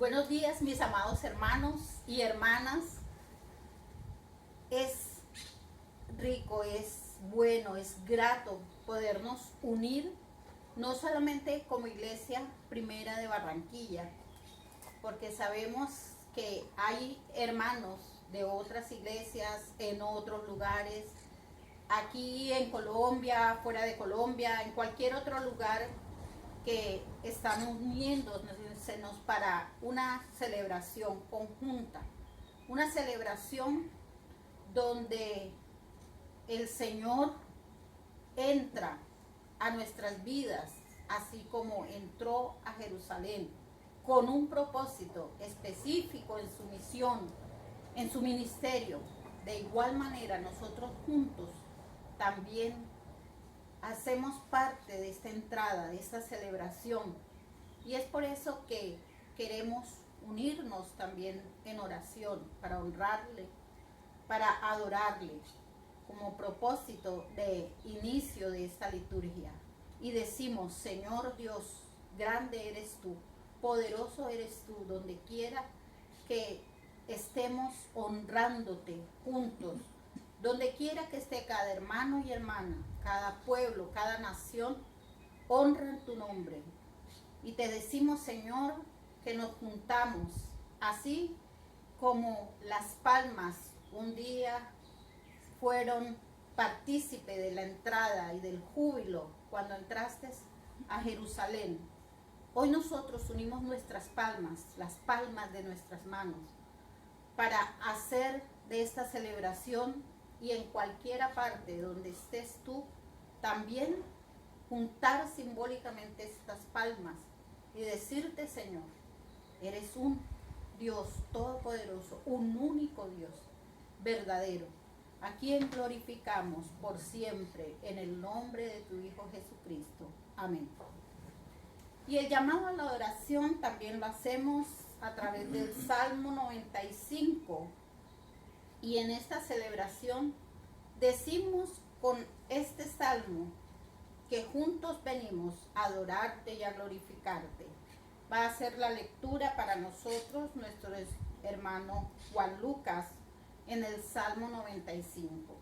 Buenos días, mis amados hermanos y hermanas. Es rico, es bueno, es grato podernos unir, no solamente como Iglesia Primera de Barranquilla, porque sabemos que hay hermanos de otras iglesias en otros lugares, aquí en Colombia, fuera de Colombia, en cualquier otro lugar que están uniéndonos para una celebración conjunta, una celebración donde el Señor entra a nuestras vidas, así como entró a Jerusalén, con un propósito específico en su misión, en su ministerio. De igual manera, nosotros juntos también hacemos parte de esta entrada, de esta celebración. Y es por eso que queremos unirnos también en oración, para honrarle, para adorarle, como propósito de inicio de esta liturgia. Y decimos: Señor Dios, grande eres tú, poderoso eres tú, donde quiera que estemos honrándote juntos, donde quiera que esté cada hermano y hermana, cada pueblo, cada nación, honran tu nombre. Y te decimos, Señor, que nos juntamos, así como las palmas un día fueron partícipe de la entrada y del júbilo cuando entraste a Jerusalén. Hoy nosotros unimos nuestras palmas, las palmas de nuestras manos, para hacer de esta celebración, y en cualquiera parte donde estés tú, también juntar simbólicamente estas palmas y decirte: Señor, eres un Dios todopoderoso, un único Dios verdadero, a quien glorificamos por siempre, en el nombre de tu Hijo Jesucristo. Amén. Y el llamado a la oración también lo hacemos a través del Salmo 95. Y en esta celebración decimos con este salmo que juntos venimos a adorarte y a glorificarte. Va a ser la lectura para nosotros nuestro hermano Juan Lucas en el Salmo 95.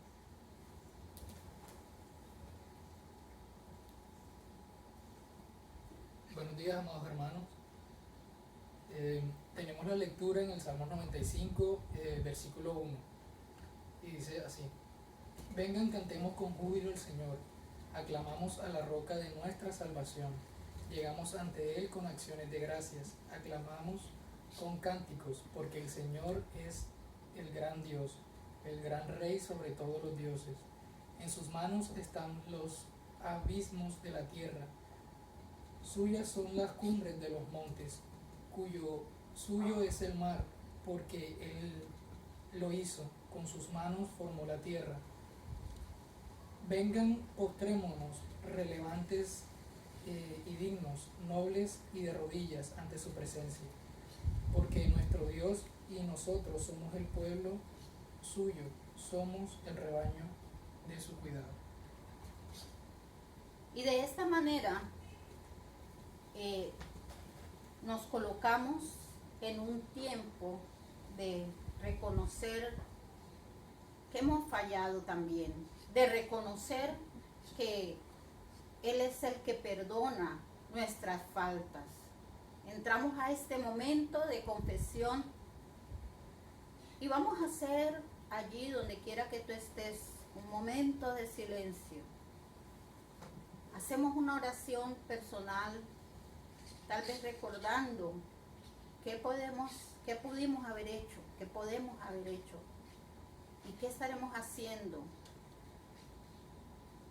Buenos días, amados hermanos. Tenemos la lectura en el Salmo 95, versículo 1, y dice así: Vengan, cantemos con júbilo al Señor, aclamamos a la roca de nuestra salvación, llegamos ante Él con acciones de gracias, aclamamos con cánticos, porque el Señor es el gran Dios, el gran Rey sobre todos los dioses. En sus manos están los abismos de la tierra, suyas son las cumbres de los montes, suyo es el mar, porque Él lo hizo, con sus manos formó la tierra. Vengan, postrémonos, relevantes y dignos, nobles y de rodillas ante su presencia, porque nuestro Dios y nosotros somos el pueblo suyo, somos el rebaño de su cuidado. Y de esta manera nos colocamos en un tiempo de reconocer que hemos fallado también, de reconocer que Él es el que perdona nuestras faltas. Entramos a este momento de confesión y vamos a hacer allí, donde quiera que tú estés, un momento de silencio. Hacemos una oración personal, tal vez recordando qué pudimos haber hecho, qué podemos haber hecho y qué estaremos haciendo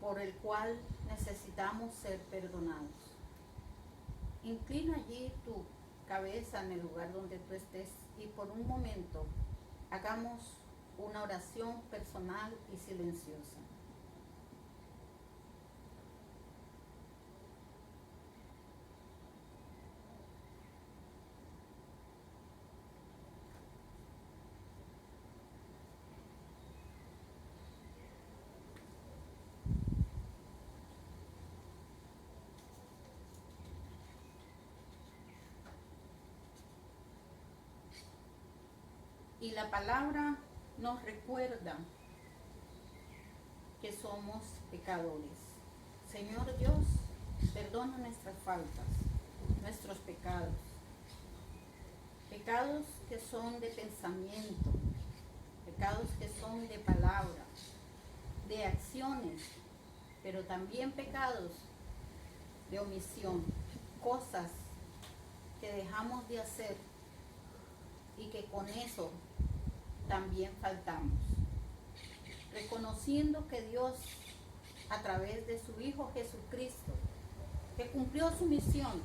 por el cual necesitamos ser perdonados. Inclina allí tu cabeza en el lugar donde tú estés y por un momento hagamos una oración personal y silenciosa. Y la palabra nos recuerda que somos pecadores. Señor Dios, perdona nuestras faltas, nuestros pecados. Pecados que son de pensamiento, pecados que son de palabra, de acciones, pero también pecados de omisión, cosas que dejamos de hacer y que con eso también faltamos. Reconociendo que Dios, a través de su Hijo Jesucristo, que cumplió su misión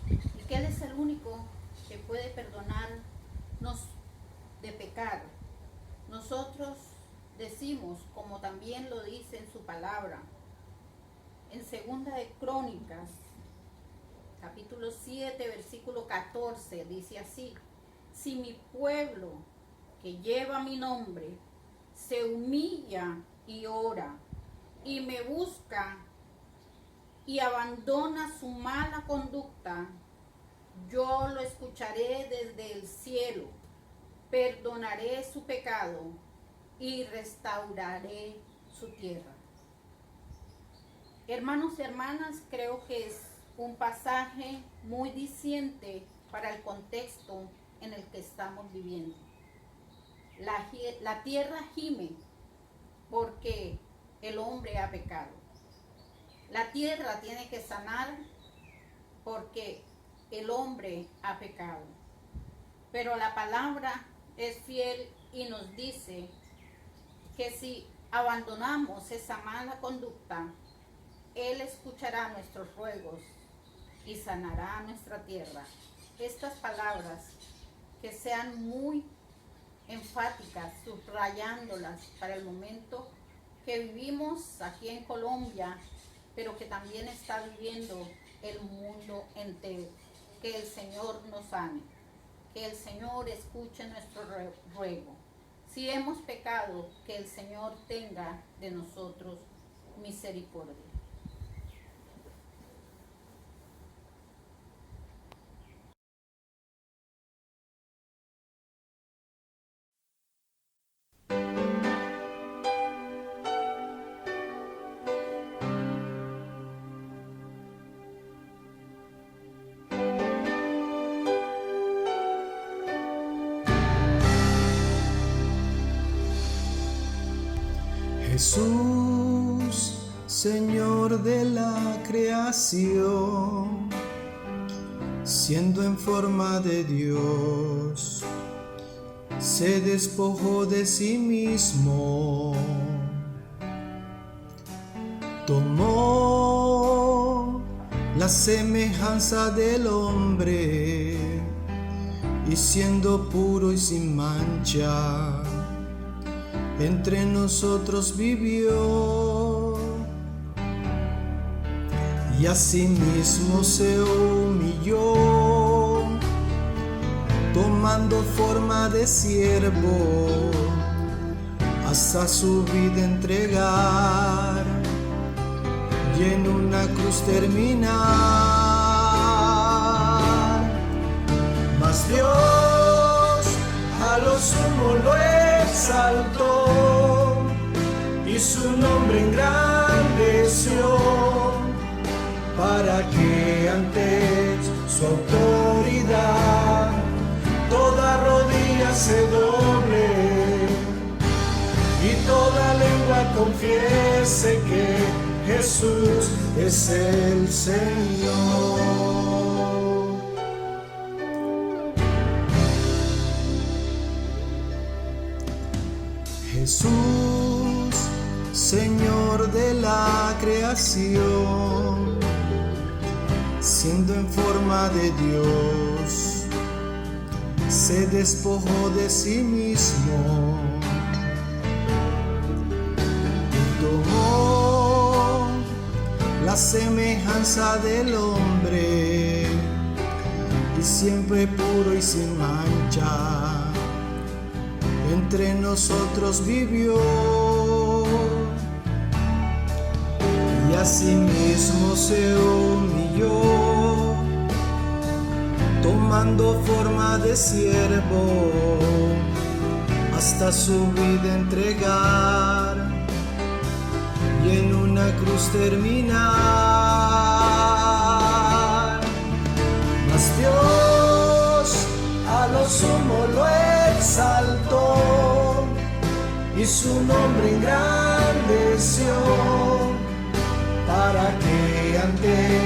y que Él es el único que puede perdonarnos de pecar, nosotros decimos, como también lo dice en su palabra, en Segunda de Crónicas, capítulo 7, versículo 14, dice así: si mi pueblo, que lleva mi nombre, se humilla y ora, y me busca y abandona su mala conducta, yo lo escucharé desde el cielo, perdonaré su pecado y restauraré su tierra. Hermanos y hermanas, creo que es un pasaje muy diciente para el contexto en el que estamos viviendo. La tierra gime porque el hombre ha pecado. La tierra tiene que sanar porque el hombre ha pecado. Pero la palabra es fiel y nos dice que si abandonamos esa mala conducta, Él escuchará nuestros ruegos y sanará nuestra tierra. Estas palabras que sean muy enfáticas, subrayándolas para el momento que vivimos aquí en Colombia, pero que también está viviendo el mundo entero. Que el Señor nos sane, que el Señor escuche nuestro ruego. Si hemos pecado, que el Señor tenga de nosotros misericordia. Jesús, Señor de la creación, siendo en forma de Dios, se despojó de sí mismo, tomó la semejanza del hombre y siendo puro y sin mancha, entre nosotros vivió, y asimismo se humilló, tomando forma de siervo, hasta su vida entregar, y en una cruz terminar. Mas Dios a lo sumo lo exaltó y su nombre engrandeció, para que ante su autoridad toda rodilla se doble y toda lengua confiese que Jesús es el Señor. Jesús, Señor de la creación, siendo en forma de Dios, se despojó de sí mismo, y tomó la semejanza del hombre, y siempre puro y sin mancha, entre nosotros vivió, y asimismo se humilló, tomando forma de siervo, hasta su vida entregar y en una cruz terminar. Mas Dios a lo sumo lo exaltó y su nombre engrandeció, para que ante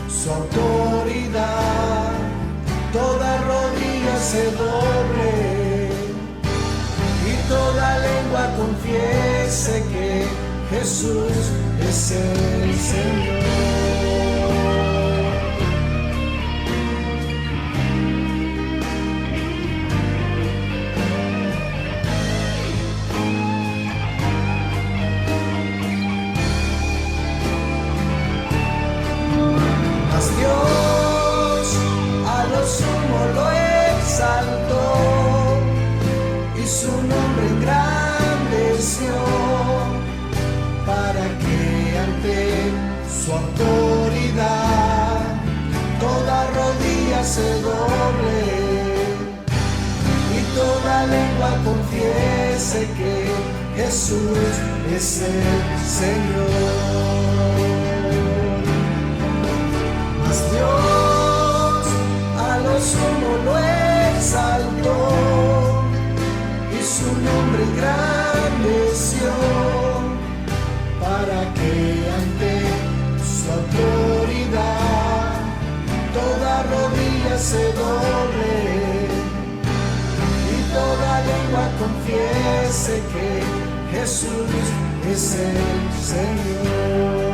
su autoridad toda rodilla se doble y toda lengua confiese que Jesús es el Señor. Dios a lo sumo lo exaltó y su nombre engrandeció, para que ante su autoridad toda rodilla se doble y toda lengua confiese que Jesús es el Señor. Dios a lo sumo lo exaltó y su nombre engrandeció, para que ante su autoridad toda rodilla se doble y toda lengua confiese que Jesús es el Señor.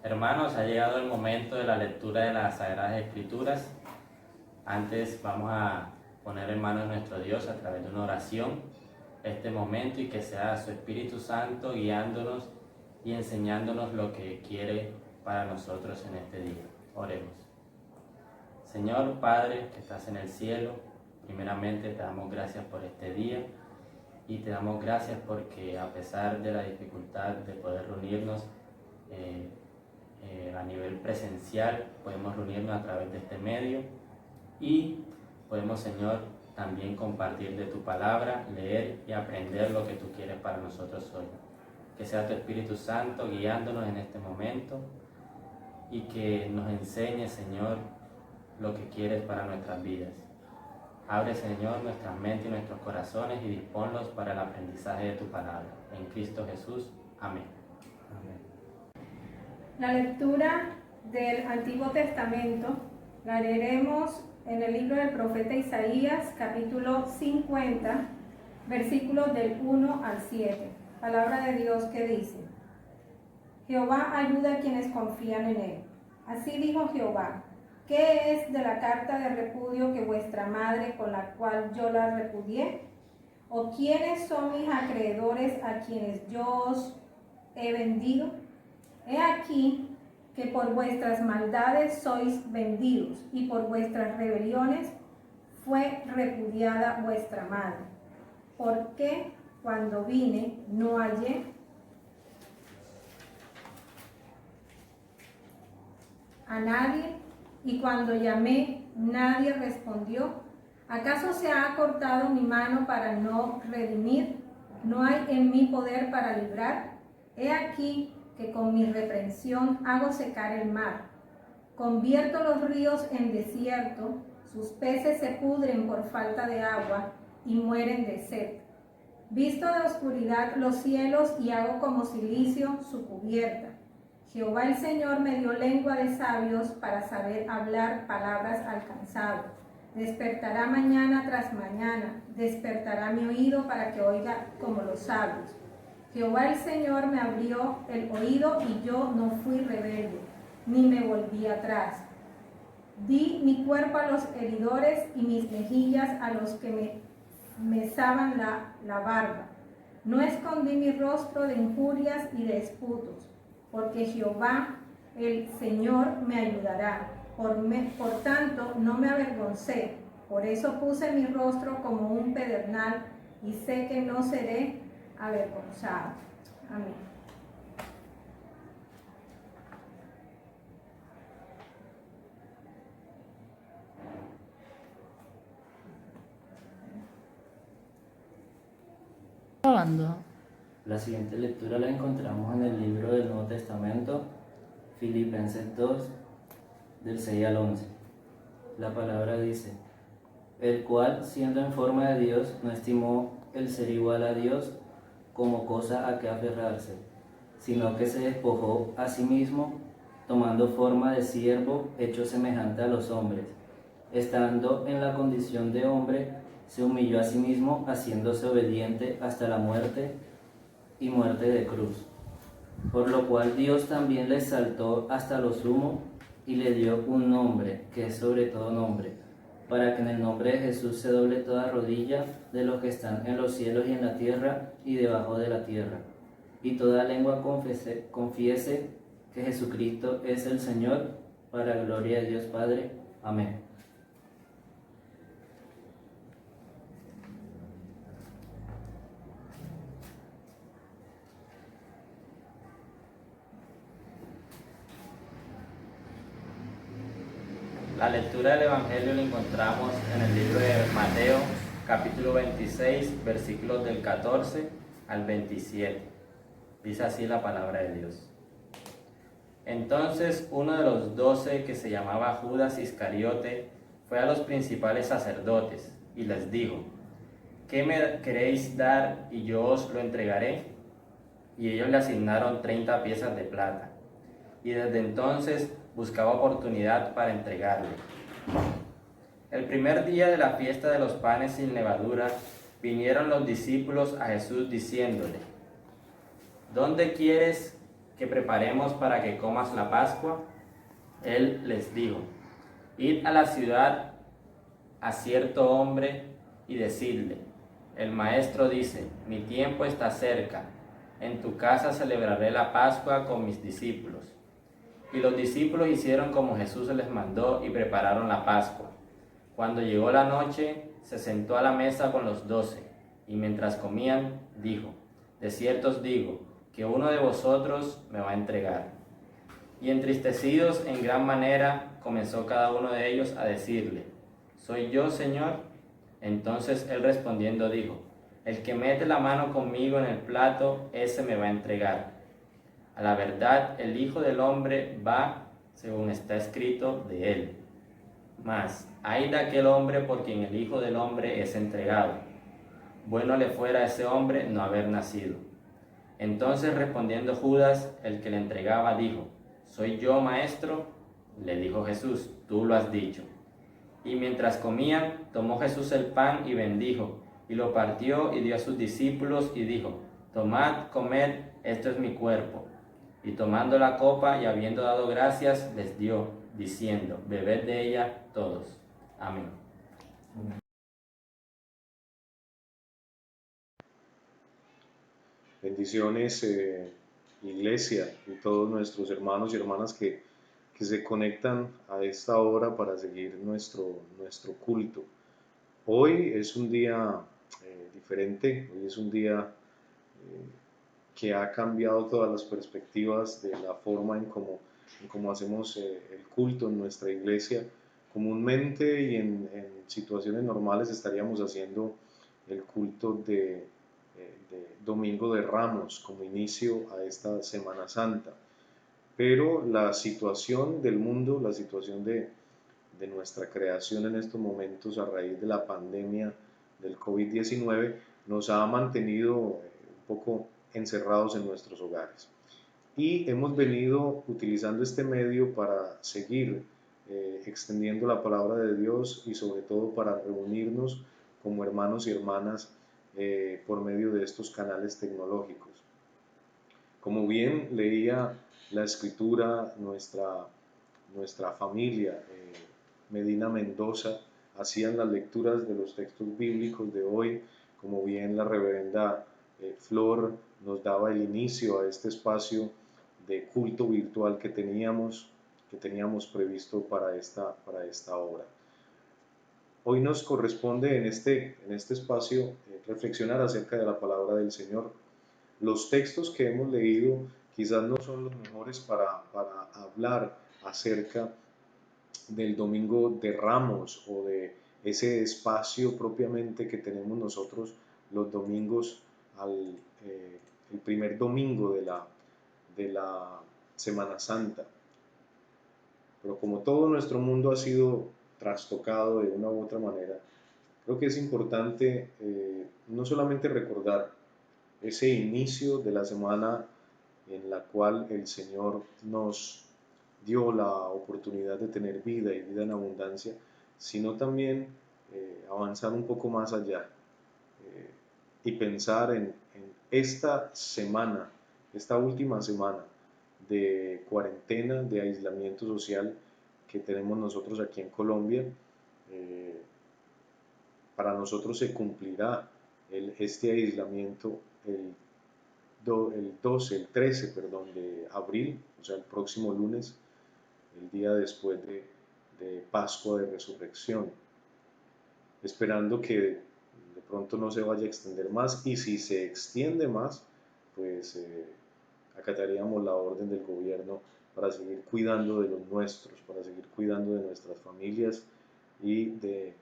Hermanos, ha llegado el momento de la lectura de las Sagradas Escrituras. Antes vamos a poner en manos de nuestro Dios a través de una oración este momento, y que sea su Espíritu Santo guiándonos y enseñándonos lo que quiere para nosotros en este día. Oremos. Señor Padre que estás en el cielo, primeramente te damos gracias por este día y te damos gracias porque a pesar de la dificultad de poder reunirnos a nivel presencial, podemos reunirnos a través de este medio y podemos, Señor, también compartir de tu palabra, leer y aprender lo que tú quieres para nosotros hoy. Que sea tu Espíritu Santo guiándonos en este momento y que nos enseñe, Señor, lo que quieres para nuestras vidas. Abre, Señor, nuestras mentes y nuestros corazones y disponlos para el aprendizaje de tu palabra. En Cristo Jesús. Amén. Amén. La lectura del Antiguo Testamento la leeremos en el libro del profeta Isaías, capítulo 50, versículos del 1 al 7. Palabra de Dios que dice: Jehová ayuda a quienes confían en él. Así dijo Jehová: ¿qué es de la carta de repudio que vuestra madre, con la cual yo la repudié? ¿O quiénes son mis acreedores a quienes yo os he vendido? He aquí que por vuestras maldades sois vendidos, y por vuestras rebeliones fue repudiada vuestra madre. Porque cuando vine no hallé a nadie, y cuando llamé nadie respondió. ¿Acaso se ha acortado mi mano para no redimir? ¿No hay en mí poder para librar? He aquí que con mi reprensión hago secar el mar. Convierto los ríos en desierto, sus peces se pudren por falta de agua y mueren de sed. Visto de oscuridad los cielos y hago como silicio su cubierta. Jehová el Señor me dio lengua de sabios para saber hablar palabras al cansado. Despertará mañana tras mañana, despertará mi oído para que oiga como los sabios. Jehová el Señor me abrió el oído y yo no fui rebelde, ni me volví atrás. Di mi cuerpo a los heridores y mis mejillas a los que me mesaban la barba. No escondí mi rostro de injurias y de esputos, porque Jehová el Señor me ayudará. Por tanto, no me avergoncé. Por eso puse mi rostro como un pedernal y sé que no seré avergonzado. Amén. La siguiente lectura la encontramos en el libro del Nuevo Testamento, Filipenses 2, del 6 al 11. La palabra dice: el cual, siendo en forma de Dios, no estimó el ser igual a Dios como cosa a que aferrarse, sino que se despojó a sí mismo, tomando forma de siervo, hecho semejante a los hombres. Estando en la condición de hombre, se humilló a sí mismo, haciéndose obediente hasta la muerte y muerte de cruz. Por lo cual Dios también le exaltó hasta lo sumo y le dio un nombre que es sobre todo nombre, para que en el nombre de Jesús se doble toda rodilla de los que están en los cielos y en la tierra y debajo de la tierra, y toda lengua confiese que Jesucristo es el Señor, para gloria de Dios Padre. Amén. La lectura del Evangelio la encontramos en el libro de Mateo, capítulo 26, versículos del 14 al 27. Dice así la palabra de Dios. Entonces uno de los 12, que se llamaba Judas Iscariote, fue a los principales sacerdotes y les dijo: ¿qué me queréis dar y yo os lo entregaré? Y ellos le asignaron 30 piezas de plata. Y desde entonces buscaba oportunidad para entregarle. El primer día de la fiesta de los panes sin levadura, vinieron los discípulos a Jesús diciéndole: ¿dónde quieres que preparemos para que comas la Pascua? Él les dijo: id a la ciudad a cierto hombre y decidle: el maestro dice, mi tiempo está cerca, en tu casa celebraré la Pascua con mis discípulos. Y los discípulos hicieron como Jesús les mandó y prepararon la Pascua. Cuando llegó la noche, se sentó a la mesa con los 12, y mientras comían, dijo: de cierto os digo, que uno de vosotros me va a entregar. Y entristecidos en gran manera, comenzó cada uno de ellos a decirle: ¿soy yo, Señor? Entonces él respondiendo dijo: el que mete la mano conmigo en el plato, ese me va a entregar. A la verdad, el Hijo del Hombre va según está escrito de él. Mas, ay de aquel hombre por quien el Hijo del Hombre es entregado. Bueno le fuera a ese hombre no haber nacido. Entonces respondiendo Judas, el que le entregaba, dijo: ¿soy yo, maestro? Le dijo Jesús: tú lo has dicho. Y mientras comían, tomó Jesús el pan y bendijo, y lo partió y dio a sus discípulos y dijo: tomad, comed, esto es mi cuerpo. Y tomando la copa y habiendo dado gracias, les dio, diciendo: bebed de ella todos. Amén. Bendiciones, iglesia, y todos nuestros hermanos y hermanas que se conectan a esta hora para seguir nuestro culto. Hoy es un día diferente, hoy es un día que ha cambiado todas las perspectivas de la forma en cómo hacemos el culto en nuestra iglesia. Comúnmente y en situaciones normales estaríamos haciendo el culto de de Domingo de Ramos como inicio a esta Semana Santa. Pero la situación del mundo, la situación de nuestra creación en estos momentos a raíz de la pandemia del COVID-19 nos ha mantenido un poco encerrados en nuestros hogares. Y hemos venido utilizando este medio para seguir extendiendo la palabra de Dios y sobre todo para reunirnos como hermanos y hermanas por medio de estos canales tecnológicos. Como bien leía la escritura, nuestra familia, Medina Mendoza, hacían las lecturas de los textos bíblicos de hoy, como bien la reverenda Flor nos daba el inicio a este espacio de culto virtual que teníamos previsto para esta hora. Hoy nos corresponde en este espacio reflexionar acerca de la palabra del Señor. Los textos que hemos leído quizás no son los mejores para hablar acerca del Domingo de Ramos o de ese espacio propiamente que tenemos nosotros los domingos, el primer domingo de la Semana Santa. Pero como todo nuestro mundo ha sido trastocado de una u otra manera, creo que es importante no solamente recordar ese inicio de la semana en la cual el Señor nos dio la oportunidad de tener vida y vida en abundancia, sino también avanzar un poco más allá y pensar en esta semana, esta última semana de cuarentena, de aislamiento social que tenemos nosotros aquí en Colombia. Para nosotros se cumplirá este aislamiento el 13 de abril, o sea, el próximo lunes, el día después de Pascua de Resurrección, esperando que de pronto no se vaya a extender más, y si se extiende más, pues acataríamos la orden del gobierno para seguir cuidando de los nuestros, para seguir cuidando de nuestras familias y de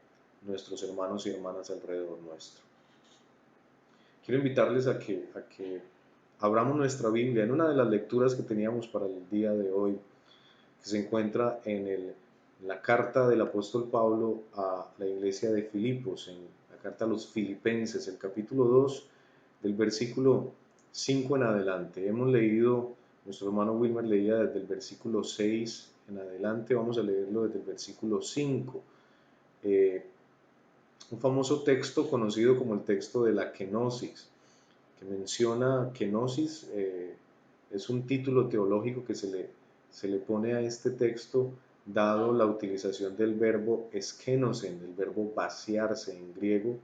nuestros hermanos y hermanas alrededor nuestro. Quiero invitarles a que abramos nuestra Biblia en una de las lecturas que teníamos para el día de hoy, que se encuentra en la carta del apóstol Pablo a la iglesia de Filipos, en la carta a los Filipenses, el capítulo 2, del versículo 5 en adelante. Hemos leído, nuestro hermano Wilmer leía desde el versículo 6 en adelante, vamos a leerlo desde el versículo 5. Un famoso texto conocido como el texto de la kenosis, que menciona kenosis, es un título teológico que se le pone a este texto dado la utilización del verbo eskenosen, el verbo vaciarse en griego,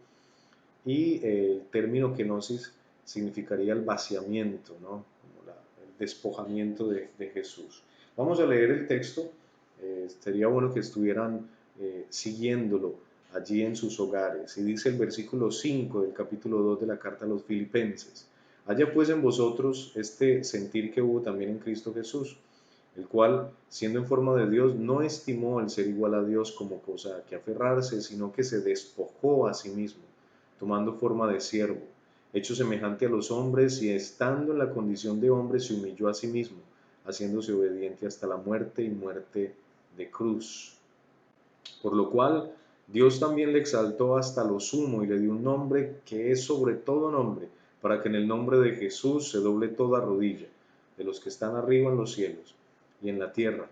y el término kenosis significaría el vaciamiento, ¿no? Como el despojamiento de Jesús. Vamos a leer el texto, sería bueno que estuvieran siguiéndolo allí en sus hogares, y dice el versículo 5 del capítulo 2 de la carta a los Filipenses: haya pues en vosotros este sentir que hubo también en Cristo Jesús, el cual, siendo en forma de Dios, no estimó el ser igual a Dios como cosa a que aferrarse, sino que se despojó a sí mismo, tomando forma de siervo, hecho semejante a los hombres, y estando en la condición de hombre se humilló a sí mismo, haciéndose obediente hasta la muerte y muerte de cruz. Por lo cual Dios también le exaltó hasta lo sumo y le dio un nombre que es sobre todo nombre, para que en el nombre de Jesús se doble toda rodilla, de los que están arriba en los cielos y en la tierra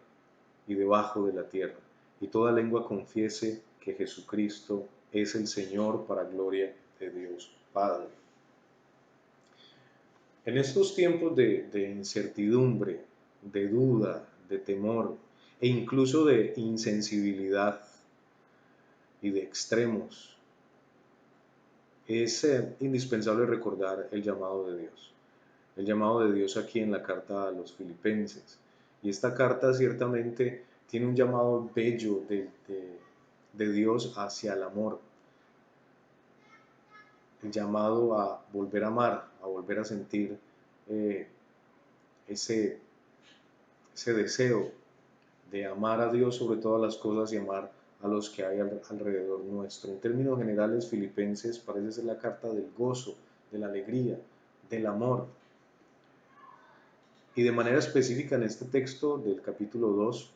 y debajo de la tierra, y toda lengua confiese que Jesucristo es el Señor, para gloria de Dios Padre. En estos tiempos de incertidumbre, de duda, de temor e incluso de insensibilidad y de extremos, es indispensable recordar el llamado de Dios aquí en la carta a los Filipenses. Y esta carta ciertamente tiene un llamado bello de Dios hacia el amor, el llamado a volver a amar, a volver a sentir ese deseo de amar a Dios sobre todas las cosas y amar a los que hay alrededor nuestro. En términos generales, Filipenses parece ser la carta del gozo de la alegría, del amor. Y de manera específica en este texto del capítulo 2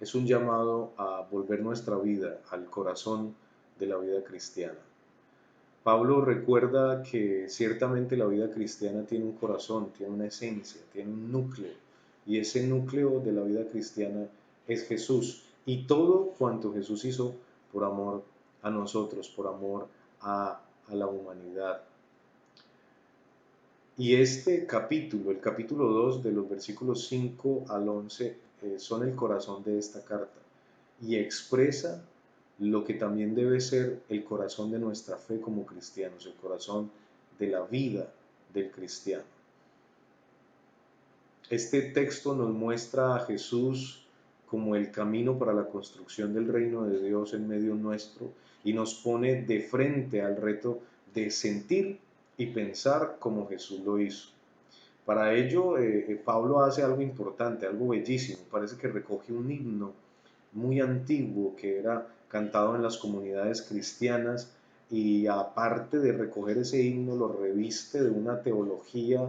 es un llamado a volver nuestra vida al corazón de la vida cristiana. Pablo recuerda que ciertamente la vida cristiana tiene un corazón, tiene una esencia, tiene un núcleo, y ese núcleo de la vida cristiana es Jesús y todo cuanto Jesús hizo por amor a nosotros, por amor a la humanidad. Y este capítulo, el capítulo 2 de los versículos 5 al 11, son el corazón de esta carta y expresa lo que también debe ser el corazón de nuestra fe como cristianos, el corazón de la vida del cristiano. Este texto nos muestra a Jesús como el camino para la construcción del reino de Dios en medio nuestro y nos pone de frente al reto de sentir y pensar como Jesús lo hizo. Para ello, Pablo hace algo importante, algo bellísimo. Parece que recoge un himno muy antiguo que era cantado en las comunidades cristianas y aparte de recoger ese himno lo reviste de una teología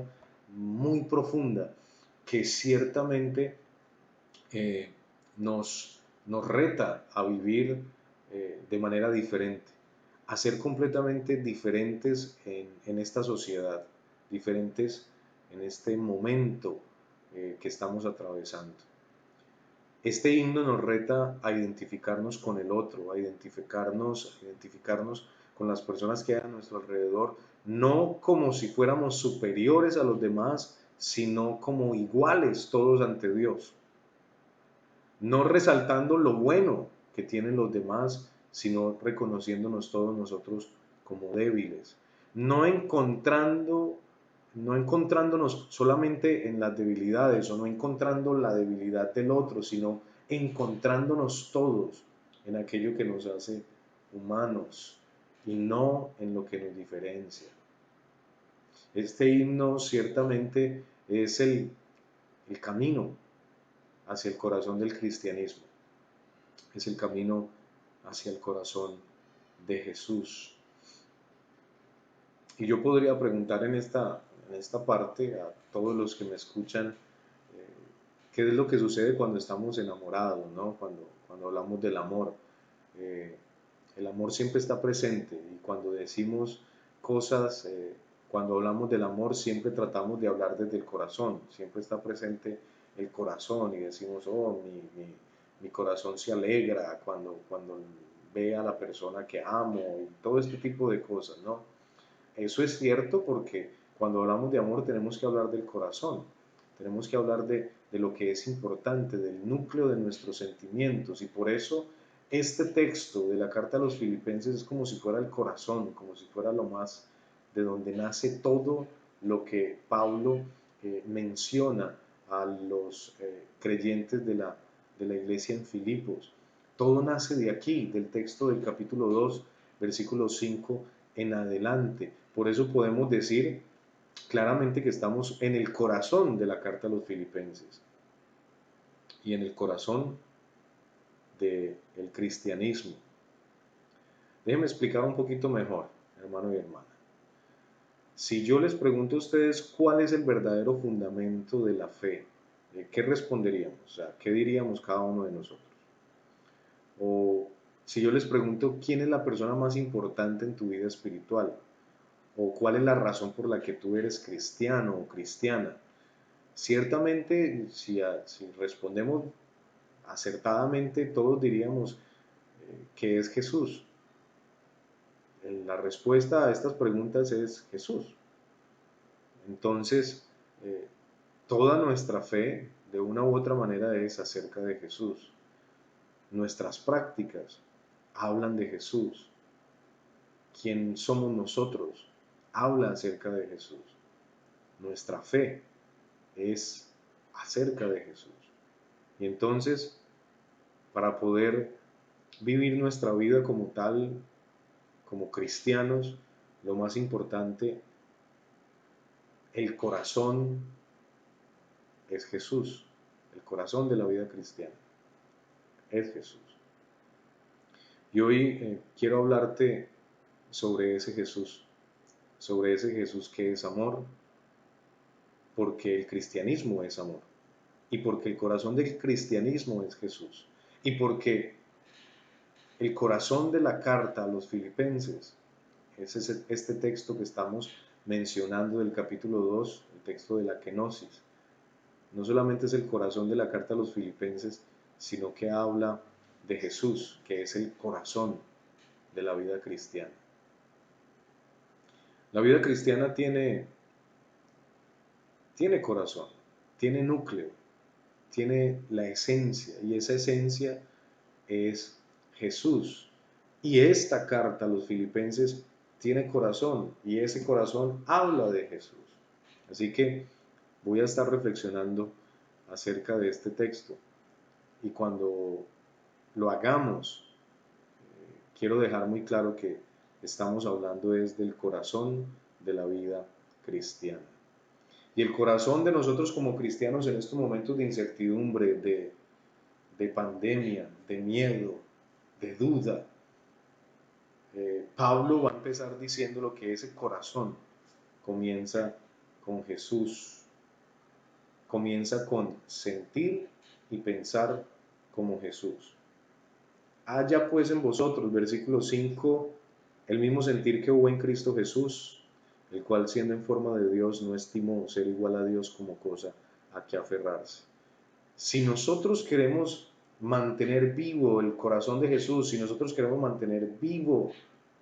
muy profunda que ciertamente nos reta a vivir de manera diferente, a ser completamente diferentes en esta sociedad, diferentes en este momento que estamos atravesando. Este himno nos reta a identificarnos con el otro, a identificarnos con las personas que hay a nuestro alrededor, no como si fuéramos superiores a los demás, sino como iguales todos ante Dios. No resaltando lo bueno que tienen los demás, sino reconociéndonos todos nosotros como débiles. No encontrándonos solamente en las debilidades o no encontrando la debilidad del otro, sino encontrándonos todos en aquello que nos hace humanos y no en lo que nos diferencia. Este himno ciertamente es el camino hacia el corazón del cristianismo, es el camino hacia el corazón de Jesús. Y yo podría preguntar en esta parte a todos los que me escuchan, ¿qué es lo que sucede cuando estamos enamorados, ¿no? Cuando hablamos del amor. El amor siempre está presente y cuando decimos cosas, cuando hablamos del amor siempre tratamos de hablar desde el corazón, siempre está presente el corazón y decimos, oh, mi corazón se alegra cuando ve a la persona que amo y todo este tipo de cosas, ¿no? Eso es cierto porque cuando hablamos de amor tenemos que hablar del corazón, tenemos que hablar de lo que es importante, del núcleo de nuestros sentimientos y por eso este texto de la carta a los Filipenses es como si fuera el corazón, como si fuera lo más de donde nace todo lo que Pablo menciona a los creyentes de la iglesia en Filipos. Todo nace de aquí, del texto del capítulo 2, versículo 5 en adelante. Por eso podemos decir claramente que estamos en el corazón de la carta a los Filipenses y en el corazón del cristianismo. Déjenme explicar un poquito mejor, hermano y hermana. Si yo les pregunto a ustedes cuál es el verdadero fundamento de la fe, ¿qué responderíamos? O sea, ¿qué diríamos cada uno de nosotros? O si yo les pregunto quién es la persona más importante en tu vida espiritual, o cuál es la razón por la que tú eres cristiano o cristiana, ciertamente si respondemos acertadamente todos diríamos que es Jesús. La respuesta a estas preguntas es Jesús. Entonces, toda nuestra fe, de una u otra manera, es acerca de Jesús. Nuestras prácticas hablan de Jesús. ¿Quién somos nosotros? Habla acerca de Jesús. Nuestra fe es acerca de Jesús. Y entonces, para poder vivir nuestra vida como tal, como cristianos, lo más importante, el corazón es Jesús. El corazón de la vida cristiana es Jesús. Y hoy quiero hablarte sobre ese Jesús, sobre ese Jesús que es amor, porque el cristianismo es amor, y porque el corazón del cristianismo es Jesús, y porque el corazón de la carta a los filipenses es este texto que estamos mencionando del capítulo 2, el texto de la kenosis. No solamente es el corazón de la carta a los filipenses, sino que habla de Jesús, que es el corazón de la vida cristiana. La vida cristiana tiene corazón, tiene núcleo, tiene la esencia, y esa esencia es Jesús. Y esta carta a los filipenses tiene corazón, y ese corazón habla de Jesús. Así que voy a estar reflexionando acerca de este texto, y cuando lo hagamos, quiero dejar muy claro que estamos hablando es del corazón de la vida cristiana. Y el corazón de nosotros como cristianos en estos momentos de incertidumbre, de pandemia, de miedo, de duda, Pablo va a empezar diciendo lo que ese corazón comienza con Jesús, comienza con sentir y pensar como Jesús. Haya pues en vosotros, versículo 5, el mismo sentir que hubo en Cristo Jesús, el cual siendo en forma de Dios no estimó ser igual a Dios como cosa a que aferrarse. Si nosotros queremos mantener vivo el corazón de Jesús, si nosotros queremos mantener vivo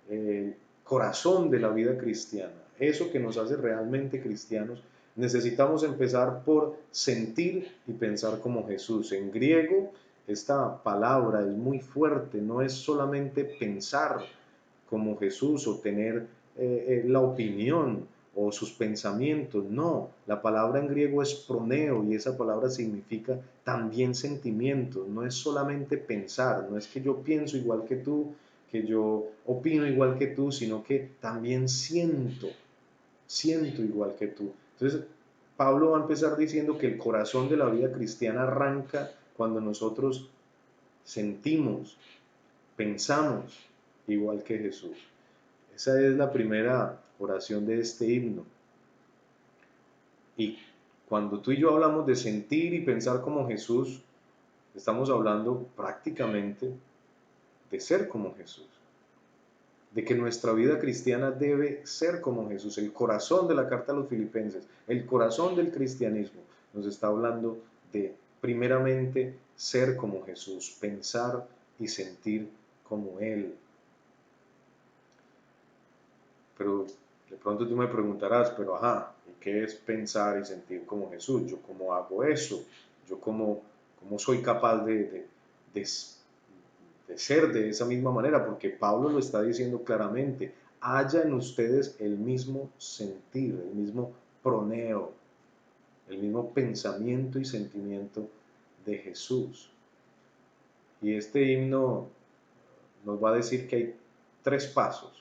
el corazón de la vida cristiana, eso que nos hace realmente cristianos, necesitamos empezar por sentir y pensar como Jesús. En griego, esta palabra es muy fuerte, no es solamente pensar como Jesús o tener la opinión o sus pensamientos, no, la palabra en griego es proneo, y esa palabra significa también sentimientos, no es solamente pensar, no es que yo pienso igual que tú, que yo opino igual que tú, sino que también siento igual que tú. Entonces, Pablo va a empezar diciendo que el corazón de la vida cristiana arranca cuando nosotros sentimos, pensamos igual que Jesús. Esa es la primera oración de este himno. Y cuando tú y yo hablamos de sentir y pensar como Jesús, estamos hablando prácticamente de ser como Jesús, de que nuestra vida cristiana debe ser como Jesús. El corazón de la carta a los filipenses, el corazón del cristianismo, nos está hablando de primeramente ser como Jesús, pensar y sentir como Él. Pero de pronto tú me preguntarás, pero ajá, ¿y qué es pensar y sentir como Jesús? ¿Yo cómo hago eso? ¿Yo cómo soy capaz de ser de esa misma manera? Porque Pablo lo está diciendo claramente, haya en ustedes el mismo sentir, el mismo proneo, el mismo pensamiento y sentimiento de Jesús. Y este himno nos va a decir que hay 3 pasos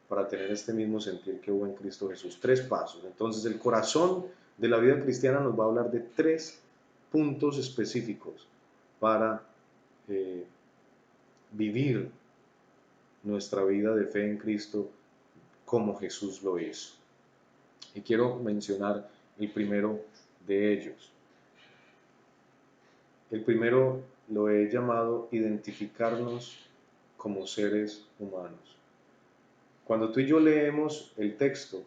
para tener este mismo sentir que hubo en Cristo Jesús. 3 pasos. Entonces el corazón de la vida cristiana nos va a hablar de 3 puntos específicos para vivir nuestra vida de fe en Cristo como Jesús lo hizo. Y quiero mencionar el primero de ellos. El primero lo he llamado identificarnos como seres humanos. Cuando tú y yo leemos el texto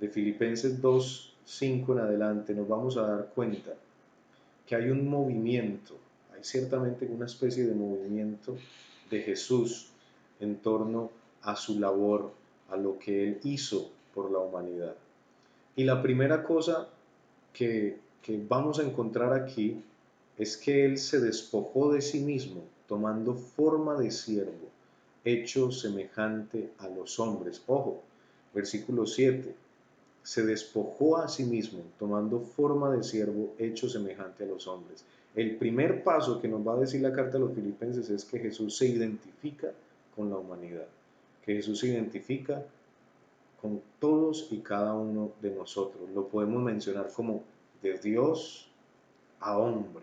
de Filipenses 2, 5 en adelante, nos vamos a dar cuenta que hay un movimiento, hay ciertamente una especie de movimiento de Jesús en torno a su labor, a lo que Él hizo por la humanidad. Y la primera cosa que vamos a encontrar aquí es que Él se despojó de sí mismo, tomando forma de siervo, hecho semejante a los hombres. Ojo, versículo 7, se despojó a sí mismo, tomando forma de siervo, hecho semejante a los hombres. El primer paso que nos va a decir la carta a los filipenses es que Jesús se identifica con la humanidad, que Jesús se identifica con todos y cada uno de nosotros. Lo podemos mencionar como de Dios a hombre.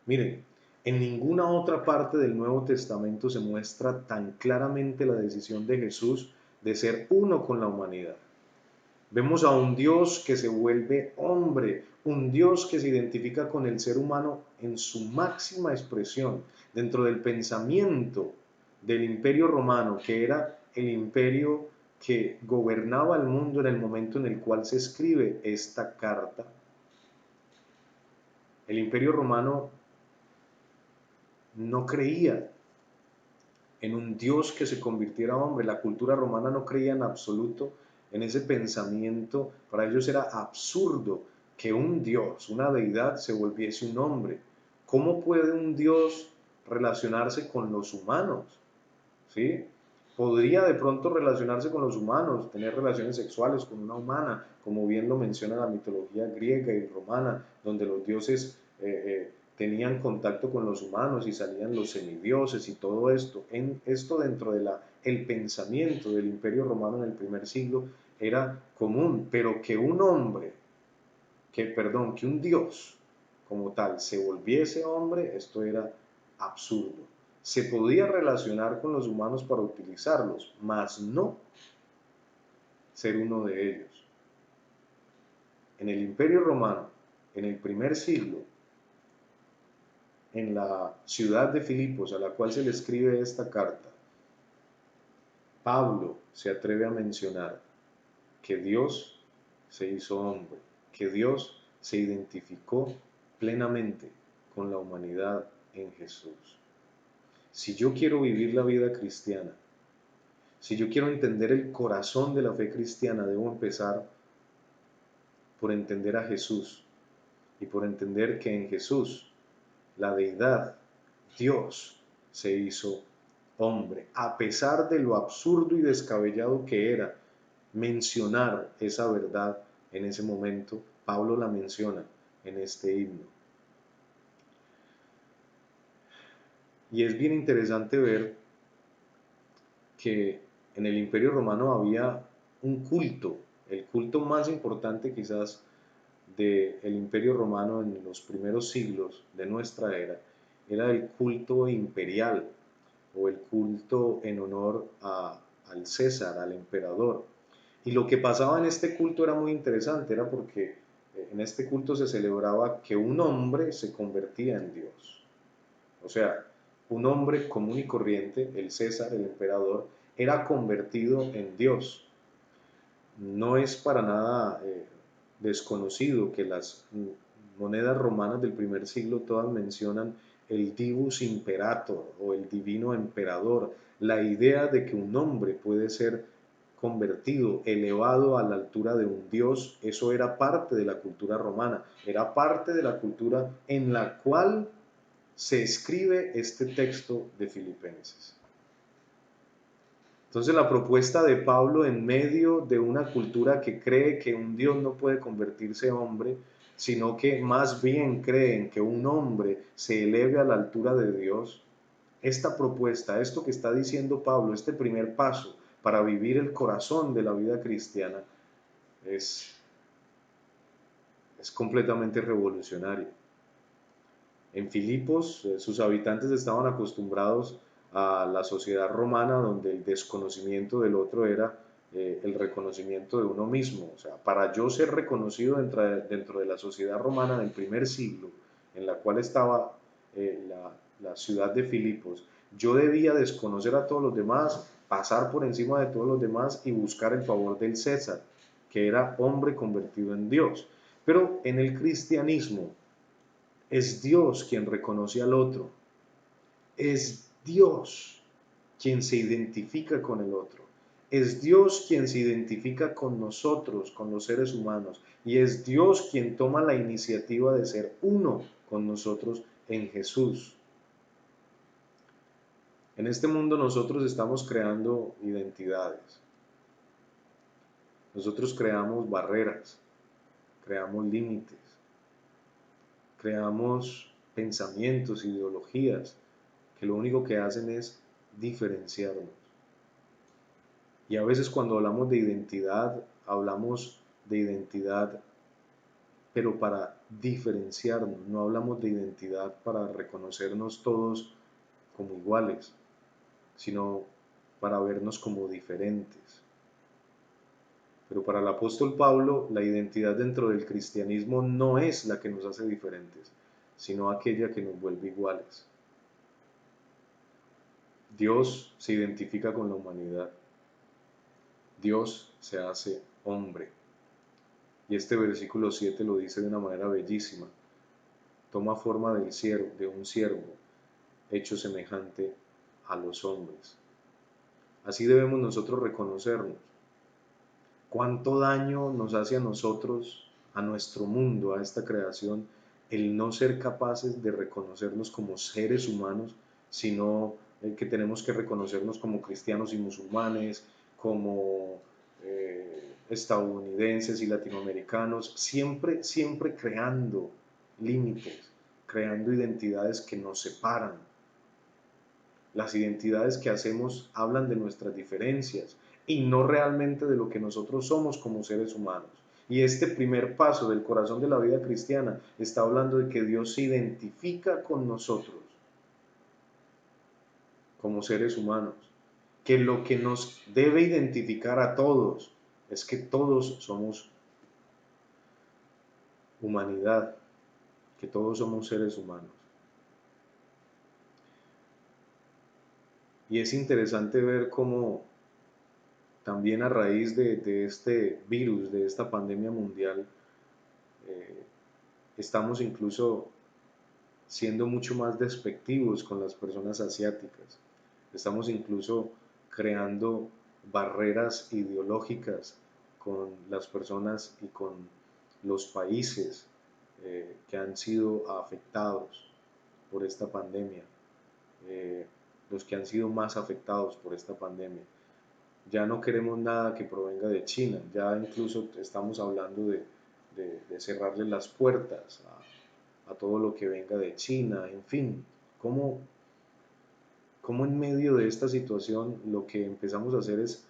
Miren, en ninguna otra parte del Nuevo Testamento se muestra tan claramente la decisión de Jesús de ser uno con la humanidad. Vemos a un Dios que se vuelve hombre, un Dios que se identifica con el ser humano en su máxima expresión, dentro del pensamiento del Imperio Romano, que era el imperio que gobernaba el mundo en el momento en el cual se escribe esta carta. El Imperio Romano no creía en un Dios que se convirtiera hombre. La cultura romana no creía en absoluto en ese pensamiento. Para ellos era absurdo que un Dios, una deidad, se volviese un hombre. ¿Cómo puede un Dios relacionarse con los humanos? ¿Sí? Podría de pronto relacionarse con los humanos, tener relaciones sexuales con una humana, como bien lo menciona la mitología griega y romana, donde los dioses tenían contacto con los humanos y salían los semidioses y todo esto. Esto dentro de el pensamiento del Imperio Romano en el primer siglo era común, pero que un hombre, que un Dios como tal se volviese hombre, esto era absurdo. Se podía relacionar con los humanos para utilizarlos, mas no ser uno de ellos. En el Imperio Romano, en el primer siglo, en la ciudad de Filipos, a la cual se le escribe esta carta, Pablo se atreve a mencionar que Dios se hizo hombre, que Dios se identificó plenamente con la humanidad en Jesús. Si yo quiero vivir la vida cristiana, si yo quiero entender el corazón de la fe cristiana, debo empezar por entender a Jesús y por entender que en Jesús la deidad, Dios, se hizo hombre, a pesar de lo absurdo y descabellado que era mencionar esa verdad en ese momento. Pablo la menciona en este himno. Y es bien interesante ver que en el Imperio Romano había un culto, el culto más importante quizás del Imperio Romano en los primeros siglos de nuestra era, era el culto imperial o el culto en honor al César, al emperador. Y lo que pasaba en este culto era muy interesante, era porque en este culto se celebraba que un hombre se convertía en Dios. O sea, un hombre común y corriente, el César, el emperador, era convertido en Dios. No es para nada desconocido que las monedas romanas del primer siglo todas mencionan el divus imperator o el divino emperador, la idea de que un hombre puede ser convertido, elevado a la altura de un dios. Eso era parte de la cultura romana, era parte de la cultura en la cual se escribe este texto de Filipenses. Entonces la propuesta de Pablo en medio de una cultura que cree que un Dios no puede convertirse en hombre, sino que más bien creen que un hombre se eleve a la altura de Dios, esta propuesta, esto que está diciendo Pablo, este primer paso para vivir el corazón de la vida cristiana, es completamente revolucionario. En Filipos, sus habitantes estaban acostumbrados a la sociedad romana, donde el desconocimiento del otro era el reconocimiento de uno mismo. O sea, para yo ser reconocido dentro de la sociedad romana del primer siglo, en la cual estaba la ciudad de Filipos, yo debía desconocer a todos los demás, pasar por encima de todos los demás y buscar el favor del César, que era hombre convertido en Dios. Pero en el cristianismo, es Dios quien reconoce al otro. Es Dios quien se identifica con el otro. Es Dios quien se identifica con nosotros, con los seres humanos. Y es Dios quien toma la iniciativa de ser uno con nosotros en Jesús. En este mundo nosotros estamos creando identidades. Nosotros creamos barreras, creamos límites, creamos pensamientos, ideologías, que lo único que hacen es diferenciarnos. Y a veces cuando hablamos de identidad pero para diferenciarnos, no hablamos de identidad para reconocernos todos como iguales, sino para vernos como diferentes. Pero para el apóstol Pablo, la identidad dentro del cristianismo no es la que nos hace diferentes, sino aquella que nos vuelve iguales. Dios se identifica con la humanidad. Dios se hace hombre. Y este versículo 7 lo dice de una manera bellísima. Toma forma de un siervo, hecho semejante a los hombres. Así debemos nosotros reconocernos. ¿Cuánto daño nos hace a nosotros, a nuestro mundo, a esta creación, el no ser capaces de reconocernos como seres humanos, sino que tenemos que reconocernos como cristianos y musulmanes, como estadounidenses y latinoamericanos, siempre creando límites, creando identidades que nos separan? Las identidades que hacemos hablan de nuestras diferencias y no realmente de lo que nosotros somos como seres humanos. Y este primer paso del corazón de la vida cristiana está hablando de que Dios se identifica con nosotros como seres humanos, que lo que nos debe identificar a todos es que todos somos humanidad, que todos somos seres humanos. Y es interesante ver cómo también a raíz de este virus, de esta pandemia mundial, estamos incluso siendo mucho más despectivos con las personas asiáticas. Estamos incluso creando barreras ideológicas con las personas y con los países que han sido afectados por esta pandemia, los que han sido más afectados por esta pandemia. Ya no queremos nada que provenga de China, ya incluso estamos hablando de cerrarle las puertas a todo lo que venga de China, en fin. ¿Cómo en medio de esta situación lo que empezamos a hacer es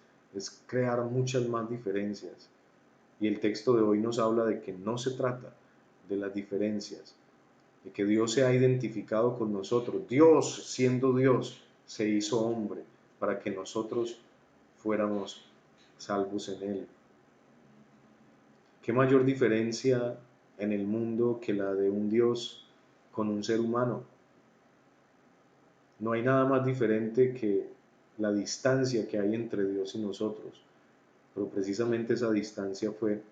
crear muchas más diferencias? Y el texto de hoy nos habla de que no se trata de las diferencias, de que Dios se ha identificado con nosotros. Dios, siendo Dios, se hizo hombre para que nosotros fuéramos salvos en Él. ¿Qué mayor diferencia en el mundo que la de un Dios con un ser humano? No hay nada más diferente que la distancia que hay entre Dios y nosotros, pero precisamente esa distancia fue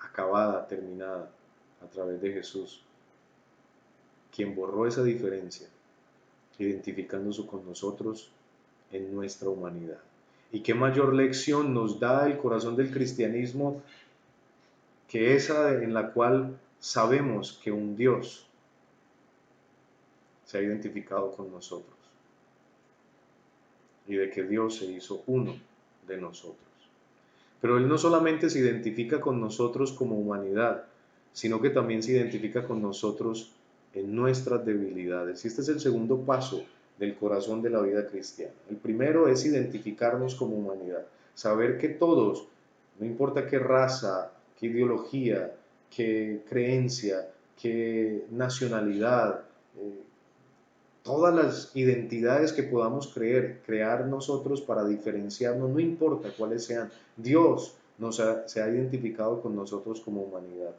acabada, terminada a través de Jesús, quien borró esa diferencia, identificándose con nosotros en nuestra humanidad. ¿Y qué mayor lección nos da el corazón del cristianismo que esa en la cual sabemos que un Dios se ha identificado con nosotros y de que Dios se hizo uno de nosotros? Pero Él no solamente se identifica con nosotros como humanidad, sino que también se identifica con nosotros en nuestras debilidades. Y este es el segundo paso del corazón de la vida cristiana. El primero es identificarnos como humanidad, saber que todos, no importa qué raza, qué ideología, qué creencia, qué nacionalidad, todas las identidades que podamos crear nosotros para diferenciarnos, no importa cuáles sean, Dios se ha identificado con nosotros como humanidad,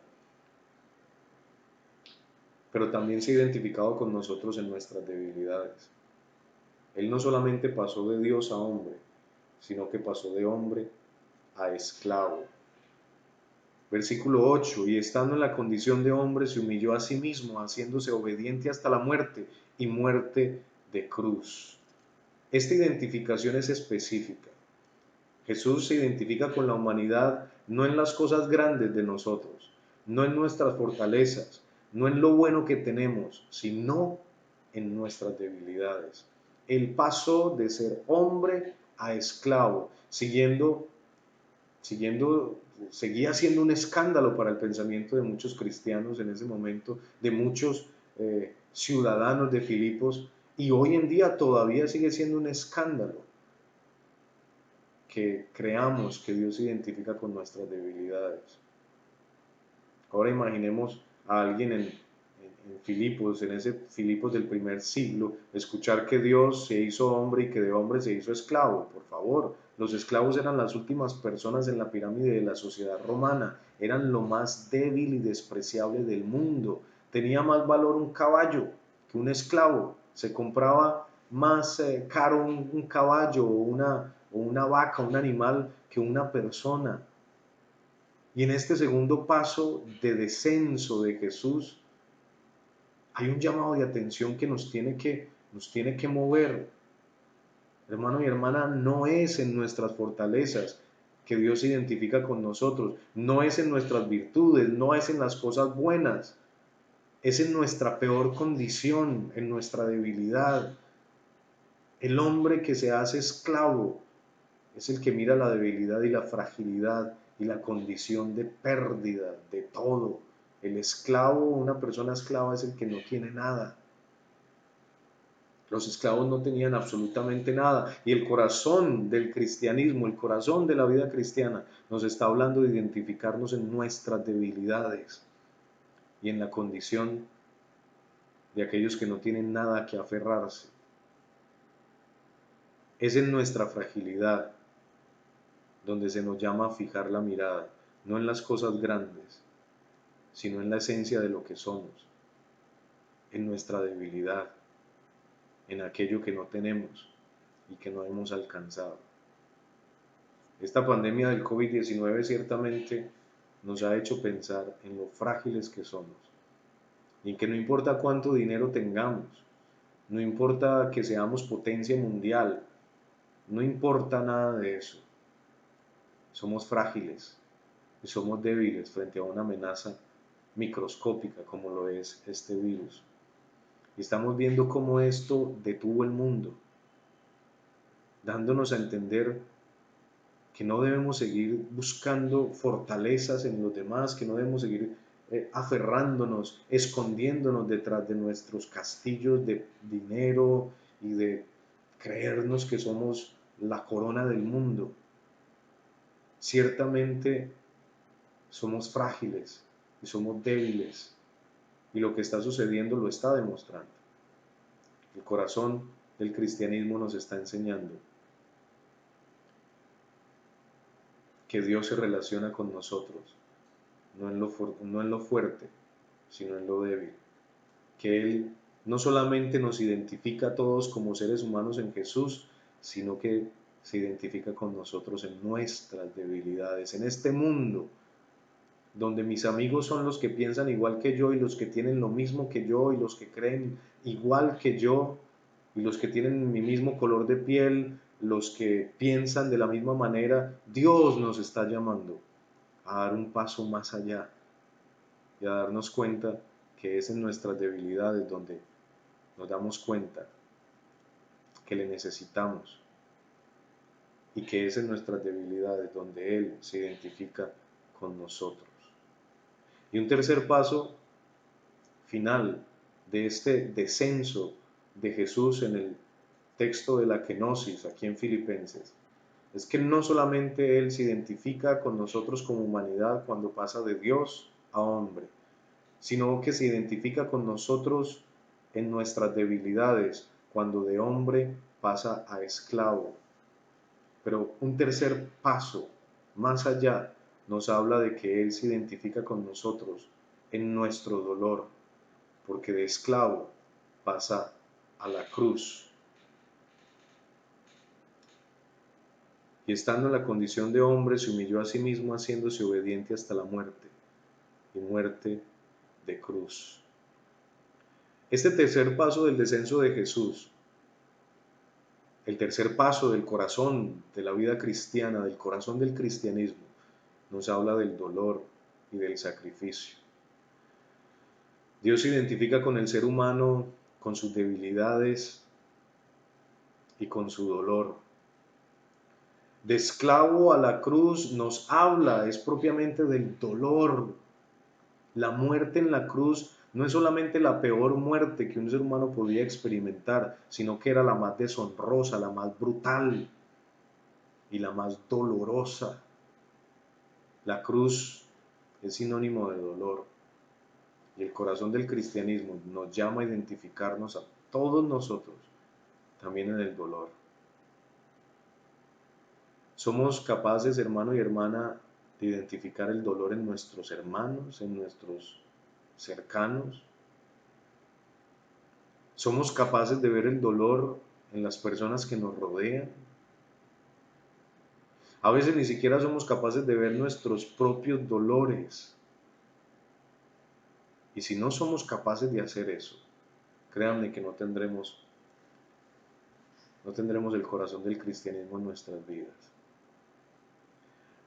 pero también se ha identificado con nosotros en nuestras debilidades. Él no solamente pasó de Dios a hombre, sino que pasó de hombre a esclavo. Versículo 8, y estando en la condición de hombre se humilló a sí mismo, haciéndose obediente hasta la muerte y muerte de cruz. Esta identificación es específica. Jesús se identifica con la humanidad no en las cosas grandes de nosotros, no en nuestras fortalezas, no en lo bueno que tenemos, sino en nuestras debilidades. Él pasó de ser hombre a esclavo, seguía siendo un escándalo para el pensamiento de muchos cristianos en ese momento, de muchos ciudadanos de Filipos, y hoy en día todavía sigue siendo un escándalo que creamos que Dios se identifica con nuestras debilidades. Ahora imaginemos a alguien en en Filipos, en ese Filipos del primer siglo, escuchar que Dios se hizo hombre y que de hombre se hizo esclavo. Por favor, los esclavos eran las últimas personas en la pirámide de la sociedad romana, eran lo más débil y despreciable del mundo. Tenía más valor un caballo que un esclavo. Se compraba más caro un caballo o una vaca, un animal, que una persona. Y en este segundo paso de descenso de Jesús, hay un llamado de atención que nos tiene que mover. Hermano y hermana, no es en nuestras fortalezas que Dios se identifica con nosotros, no es en nuestras virtudes, no es en las cosas buenas, es en nuestra peor condición, en nuestra debilidad. El hombre que se hace esclavo es el que mira la debilidad y la fragilidad y la condición de pérdida de todo. El esclavo, una persona esclava, es el que no tiene nada. Los esclavos no tenían absolutamente nada. Y el corazón del cristianismo, el corazón de la vida cristiana, nos está hablando de identificarnos en nuestras debilidades y en la condición de aquellos que no tienen nada a que aferrarse. Es en nuestra fragilidad donde se nos llama a fijar la mirada, no en las cosas grandes, sino en la esencia de lo que somos, en nuestra debilidad, en aquello que no tenemos y que no hemos alcanzado. Esta pandemia del COVID-19 ciertamente nos ha hecho pensar en lo frágiles que somos y en que no importa cuánto dinero tengamos, no importa que seamos potencia mundial, no importa nada de eso. Somos frágiles y somos débiles frente a una amenaza microscópica como lo es este virus. Y estamos viendo cómo esto detuvo el mundo, dándonos a entender que no debemos seguir buscando fortalezas en los demás, que no debemos seguir aferrándonos, escondiéndonos detrás de nuestros castillos de dinero y de creernos que somos la corona del mundo. Ciertamente somos frágiles y somos débiles, y lo que está sucediendo lo está demostrando. El corazón del cristianismo nos está enseñando que Dios se relaciona con nosotros, no en lo fuerte, sino en lo débil. Que Él no solamente nos identifica a todos como seres humanos en Jesús, sino que se identifica con nosotros en nuestras debilidades, en este mundo donde mis amigos son los que piensan igual que yo y los que tienen lo mismo que yo y los que creen igual que yo y los que tienen mi mismo color de piel, los que piensan de la misma manera. Dios nos está llamando a dar un paso más allá y a darnos cuenta que es en nuestras debilidades donde nos damos cuenta que le necesitamos y que es en nuestras debilidades donde Él se identifica con nosotros. Y un tercer paso final de este descenso de Jesús en el texto de la kenosis aquí en Filipenses es que no solamente Él se identifica con nosotros como humanidad cuando pasa de Dios a hombre, sino que se identifica con nosotros en nuestras debilidades cuando de hombre pasa a esclavo. Pero un tercer paso más allá nos habla de que Él se identifica con nosotros en nuestro dolor, porque de esclavo pasa a la cruz. Y estando en la condición de hombre, se humilló a sí mismo, haciéndose obediente hasta la muerte, y muerte de cruz. Este tercer paso del descenso de Jesús, el tercer paso del corazón de la vida cristiana, del corazón del cristianismo, nos habla del dolor y del sacrificio. Dios se identifica con el ser humano, con sus debilidades y con su dolor. De esclavo a la cruz nos habla, es propiamente del dolor. La muerte en la cruz no es solamente la peor muerte que un ser humano podía experimentar, sino que era la más deshonrosa, la más brutal y la más dolorosa. La cruz es sinónimo de dolor. Y el corazón del cristianismo nos llama a identificarnos a todos nosotros, también en el dolor. Somos capaces, hermano y hermana, de identificar el dolor en nuestros hermanos, en nuestros cercanos. Somos capaces de ver el dolor en las personas que nos rodean. A veces ni siquiera somos capaces de ver nuestros propios dolores. Y si no somos capaces de hacer eso, créanme que no tendremos el corazón del cristianismo en nuestras vidas.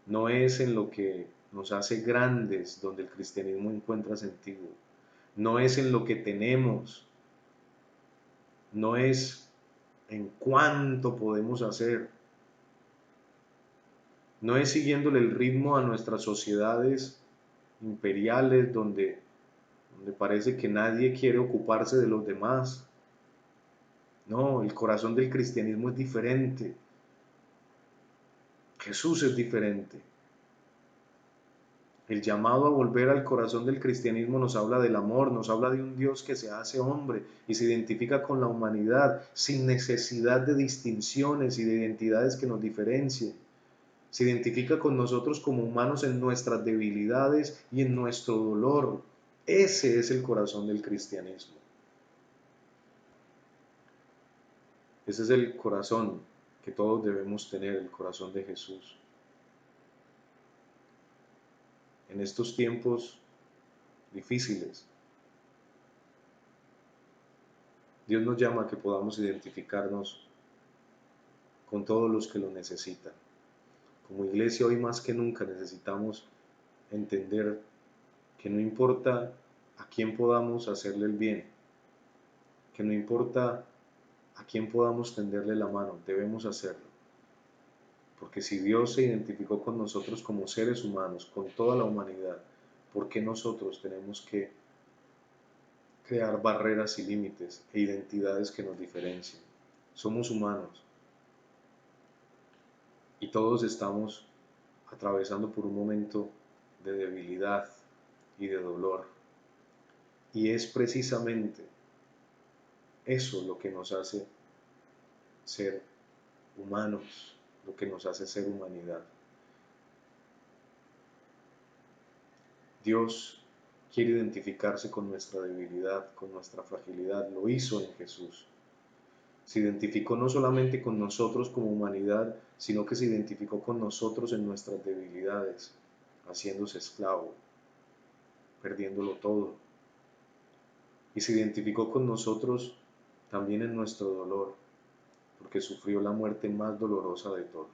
No es en lo que nos hace grandes donde el cristianismo encuentra sentido. No es en lo que tenemos. No es en cuánto podemos hacer. No es siguiéndole el ritmo a nuestras sociedades imperiales donde parece que nadie quiere ocuparse de los demás. No, el corazón del cristianismo es diferente. Jesús es diferente. El llamado a volver al corazón del cristianismo nos habla del amor, nos habla de un Dios que se hace hombre y se identifica con la humanidad sin necesidad de distinciones y de identidades que nos diferencien. Se identifica con nosotros como humanos en nuestras debilidades y en nuestro dolor. Ese es el corazón del cristianismo. Ese es el corazón que todos debemos tener, el corazón de Jesús. En estos tiempos difíciles, Dios nos llama a que podamos identificarnos con todos los que lo necesitan. Como iglesia hoy más que nunca necesitamos entender que no importa a quién podamos hacerle el bien, que no importa a quién podamos tenderle la mano, debemos hacerlo. Porque si Dios se identificó con nosotros como seres humanos, con toda la humanidad, ¿por qué nosotros tenemos que crear barreras y límites e identidades que nos diferencien? Somos humanos y todos estamos atravesando por un momento de debilidad y de dolor. Y es precisamente eso lo que nos hace ser humanos, lo que nos hace ser humanidad. Dios quiere identificarse con nuestra debilidad, con nuestra fragilidad. Lo hizo en Jesús. Se identificó no solamente con nosotros como humanidad, sino que se identificó con nosotros en nuestras debilidades, haciéndose esclavo, perdiéndolo todo. Y se identificó con nosotros también en nuestro dolor, porque sufrió la muerte más dolorosa de todas.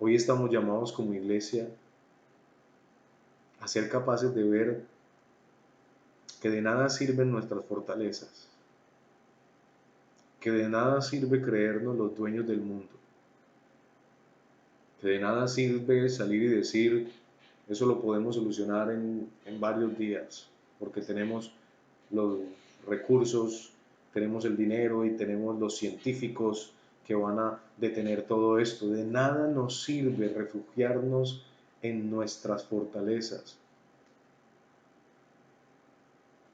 Hoy estamos llamados como iglesia a ser capaces de ver que de nada sirven nuestras fortalezas, que de nada sirve creernos los dueños del mundo, que de nada sirve salir y decir, eso lo podemos solucionar en varios días, porque tenemos los recursos, tenemos el dinero y tenemos los científicos que van a detener todo esto. De nada nos sirve refugiarnos en nuestras fortalezas.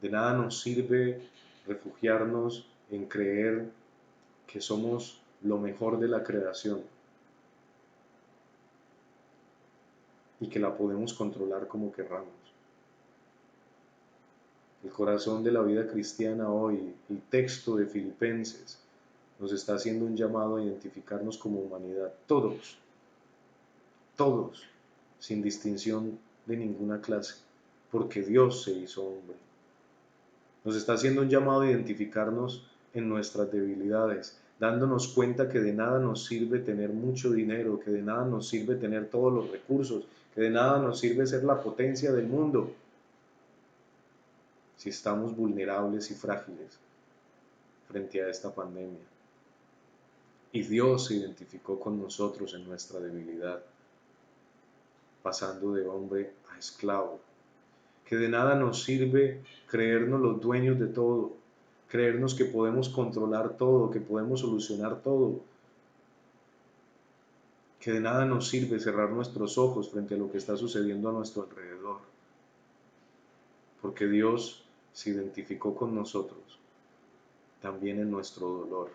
De nada nos sirve refugiarnos en creer que somos lo mejor de la creación y que la podemos controlar como querramos. El corazón de la vida cristiana hoy, el texto de Filipenses, nos está haciendo un llamado a identificarnos como humanidad, todos, sin distinción de ninguna clase, porque Dios se hizo hombre. Nos está haciendo un llamado a identificarnos en nuestras debilidades, dándonos cuenta que de nada nos sirve tener mucho dinero, que de nada nos sirve tener todos los recursos, que de nada nos sirve ser la potencia del mundo, si estamos vulnerables y frágiles frente a esta pandemia. Y Dios se identificó con nosotros en nuestra debilidad, pasando de hombre a esclavo. Que de nada nos sirve creernos los dueños de todo, creernos que podemos controlar todo, que podemos solucionar todo. Que de nada nos sirve cerrar nuestros ojos frente a lo que está sucediendo a nuestro alrededor. porque Dios se identificó con nosotros también en nuestro dolor.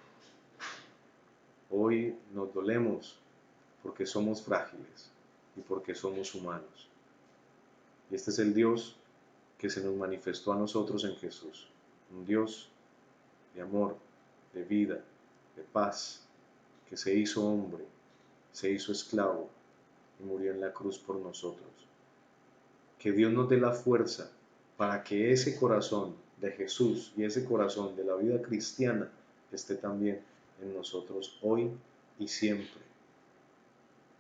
Hoy nos dolemos porque somos frágiles y porque somos humanos. Y este es el Dios que se nos manifestó a nosotros en Jesús, un Dios de amor, de vida, de paz, que se hizo hombre, se hizo esclavo y murió en la cruz por nosotros. Que Dios nos dé la fuerza para que ese corazón de Jesús y ese corazón de la vida cristiana esté también en nosotros hoy y siempre.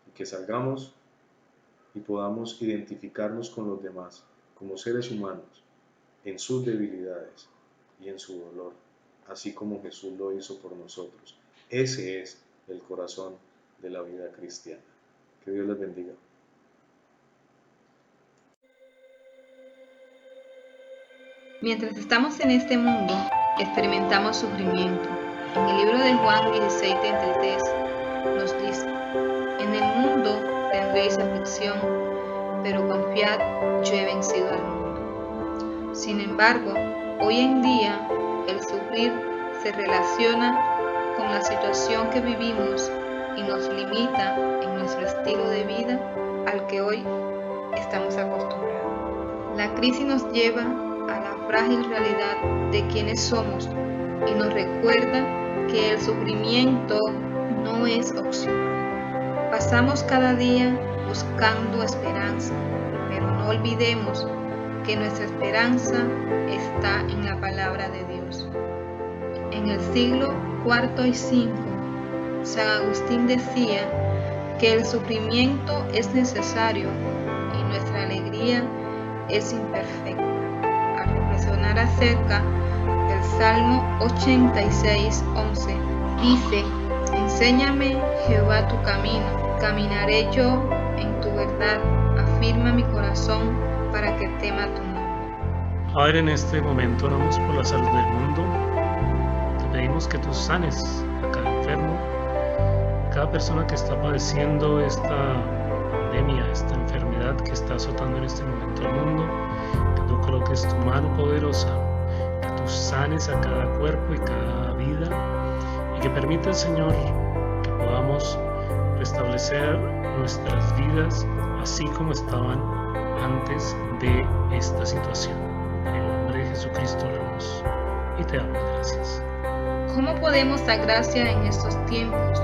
Y que salgamos y podamos identificarnos con los demás como seres humanos en sus debilidades y en su dolor, así como Jesús lo hizo por nosotros. Ese es el corazón de la vida cristiana. Que Dios les bendiga. Mientras estamos en este mundo, experimentamos sufrimiento. En el libro de Juan 16:33 nos dice: en el mundo tendréis aflicción, pero confiad, yo he vencido al mundo. Sin embargo, hoy en día, el sufrir se relaciona con la situación que vivimos y nos limita en nuestro estilo de vida al que hoy estamos acostumbrados. La crisis nos lleva a la frágil realidad de quienes somos y nos recuerda que el sufrimiento no es opcional. Pasamos cada día buscando esperanza, pero no olvidemos que nuestra esperanza está en la palabra de Dios. En el siglo IV y V, San Agustín decía que el sufrimiento es necesario y nuestra alegría es imperfecta. Al reflexionar acerca del Salmo 86:11, dice: enséñame, Jehová, tu camino, caminaré yo en tu verdad, afirma mi corazón para que tema tu nombre. Padre, en este momento oramos por la salud del mundo. Te pedimos que tú sanes a cada enfermo, a cada persona que está padeciendo esta pandemia, esta enfermedad que está azotando en este momento al mundo, que tú coloques tu mano poderosa, que tú sanes a cada cuerpo y cada vida, y que permitas, Señor, que podamos restablecer nuestras vidas así como estaban antes de esta situación. En el nombre de Jesucristo oramos y te damos gracias. ¿Cómo podemos dar gracias en estos tiempos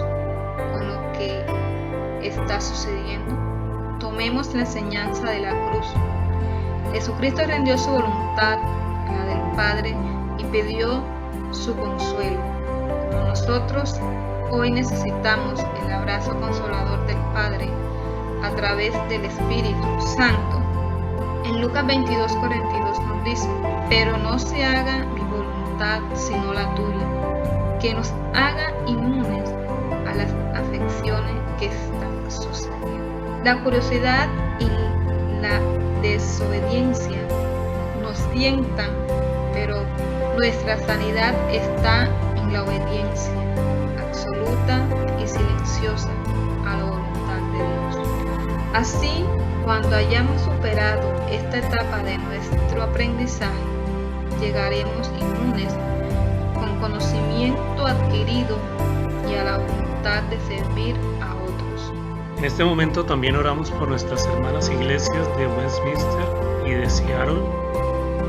con lo que está sucediendo? Tomemos la enseñanza de la cruz. Jesucristo rindió su voluntad a la del Padre y pidió su consuelo. Como nosotros hoy necesitamos el abrazo consolador del Padre a través del Espíritu Santo. En Lucas 22:42 nos dice: pero no se haga mi voluntad sino la tuya, que nos haga inmunes a las afecciones que están sucediendo. La curiosidad y la desobediencia nos tientan, pero nuestra sanidad está en la obediencia absoluta y silenciosa a la voluntad de Dios. Así, cuando hayamos superado esta etapa de nuestro aprendizaje, llegaremos inmunes con conocimiento adquirido y a la voluntad de servir a otros. En este momento también oramos por nuestras hermanas iglesias de Westminster y de Seattle,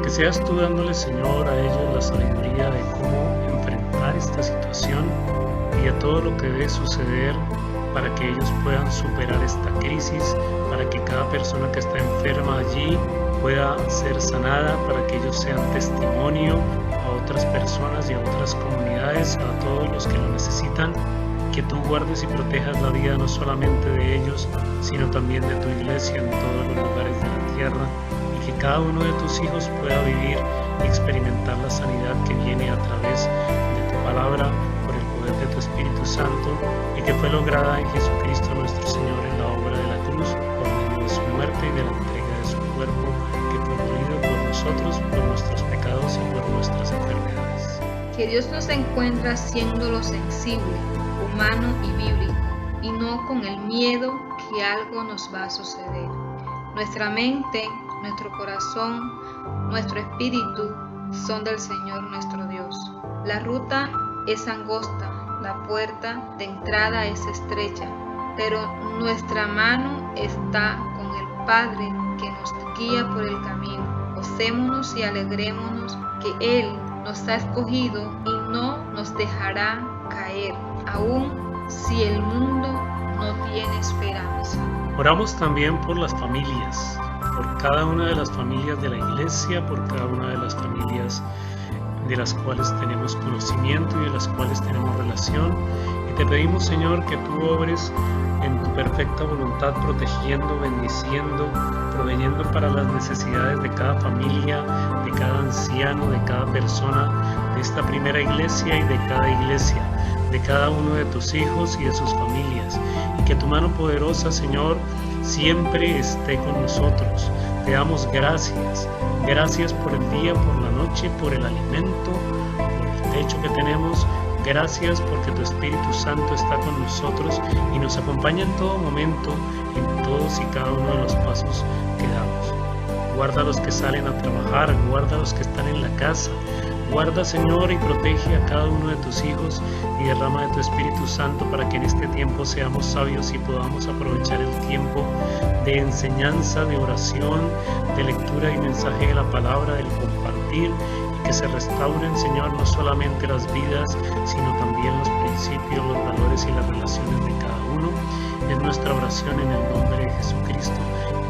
que seas tú dándole, Señor, a ellos la sabiduría de cómo enfrentar esta situación y a todo lo que debe suceder para que ellos puedan superar esta crisis, para que cada persona que está enferma allí pueda ser sanada, para que ellos sean testimonio a otras personas y a otras comunidades, a todos los que lo necesitan. Que tú guardes y protejas la vida no solamente de ellos, sino también de tu iglesia en todos los lugares de la tierra, y que cada uno de tus hijos pueda vivir y experimentar la sanidad que viene a través de tu palabra, por el poder de tu Espíritu Santo, y que fue lograda en Jesucristo nuestro Señor en la obra de la cruz, por medio de su muerte y de la entrega de su cuerpo, que fue molido por nosotros, por nuestros pecados y por nuestras enfermedades. Que Dios nos encuentra haciéndolo sensible, humano y bíblico, y no con el miedo que algo nos va a suceder. Nuestra mente, nuestro corazón nuestro espíritu son del Señor nuestro Dios. La ruta es angosta, la puerta de entrada es estrecha, pero nuestra mano está con el Padre que nos guía por el camino. Gocémonos y alegrémonos que Él nos ha escogido y no nos dejará caer, aun si el mundo no tiene esperanza. Oramos también por las familias, por cada una de las familias de la iglesia, por cada una de las familias de las cuales tenemos conocimiento y de las cuales tenemos relación. Y te pedimos, Señor, que tú obres en tu perfecta voluntad, protegiendo, bendiciendo, proveyendo para las necesidades de cada familia, de cada anciano, de cada persona de esta primera iglesia y de cada iglesia, de cada uno de tus hijos y de sus familias. Y que tu mano poderosa, Señor, siempre esté con nosotros. Te damos gracias. Gracias por el día, por la noche, por el alimento, por el techo que tenemos. Gracias porque tu Espíritu Santo está con nosotros y nos acompaña en todo momento, en todos y cada uno de los pasos que damos. Guarda a los que salen a trabajar, guarda a los que están en la casa. Guarda, Señor, y protege a cada uno de tus hijos y derrama de tu Espíritu Santo para que en este tiempo seamos sabios y podamos aprovechar el tiempo de enseñanza, de oración, de lectura y mensaje de la palabra, del compartir, y que se restauren, Señor, no solamente las vidas, sino también los principios, los valores y las relaciones de cada uno. Es nuestra oración en el nombre de Jesucristo.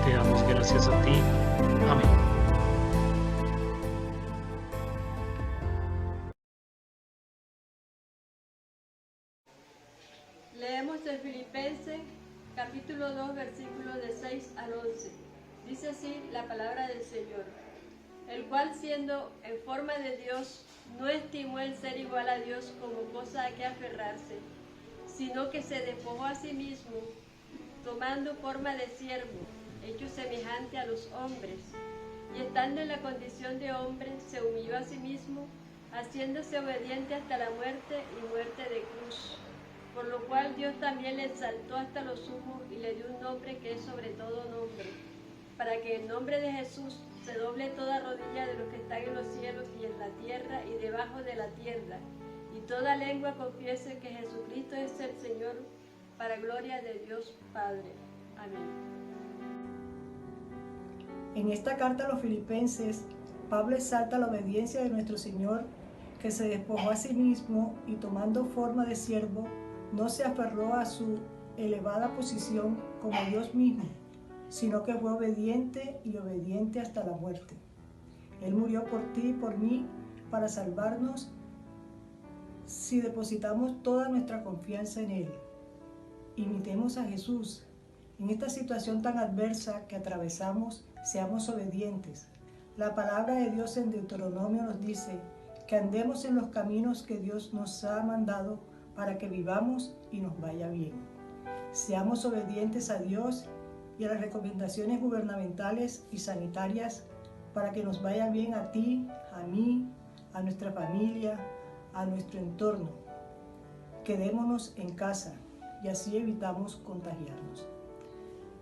Te damos gracias a ti. Amén. Leemos en Filipenses capítulo 2 versículos de 6 al 11. Dice así la palabra del Señor, el cual siendo en forma de Dios no estimó el ser igual a Dios como cosa a que aferrarse, sino que se despojó a sí mismo, tomando forma de siervo, hecho semejante a los hombres, y estando en la condición de hombre se humilló a sí mismo, haciéndose obediente hasta la muerte y muerte de cruz. Por lo cual Dios también le exaltó hasta lo sumo y le dio un nombre que es sobre todo nombre, para que en nombre de Jesús se doble toda rodilla de los que están en los cielos y en la tierra y debajo de la tierra, y toda lengua confiese que Jesucristo es el Señor, para gloria de Dios Padre. Amén. En esta carta a los Filipenses, Pablo exalta la obediencia de nuestro Señor, que se despojó a sí mismo y tomando forma de siervo, no se aferró a su elevada posición como Dios mismo, sino que fue obediente y obediente hasta la muerte. Él murió por ti y por mí para salvarnos si depositamos toda nuestra confianza en Él. Imitemos a Jesús. En esta situación tan adversa que atravesamos, seamos obedientes. La palabra de Dios en Deuteronomio nos dice que andemos en los caminos que Dios nos ha mandado para que vivamos y nos vaya bien. Seamos obedientes a Dios y a las recomendaciones gubernamentales y sanitarias para que nos vaya bien a ti, a mí, a nuestra familia, a nuestro entorno. Quedémonos en casa y así evitamos contagiarnos.